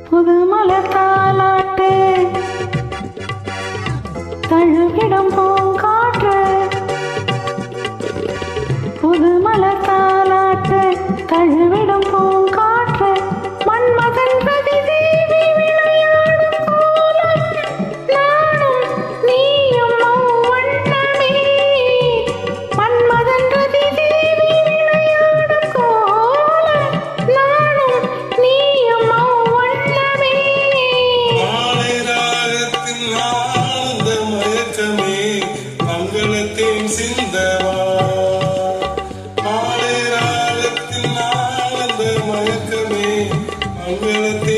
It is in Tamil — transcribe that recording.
புது மலர் தாலாட்டு தழுவிடம் பூங்காற்று புது மலர் தாலாட்டு தழுவிடம் பூங்காற்று மன்மதன் பிரதிதேவி விளையாடும் கோலம் நானும் நீயும் வண்ணமே மன்மதன் பிரதிதேவி விளையாடும் கோலம் நானும் நீயும் வண்ணமே மாலை ராகத்தின் ஆனந்த மயக்கமே மங்களத்தின் சிந்தவா மாலை ராகத்தின் ஆனந்த மயக்கமே மங்களத்தின்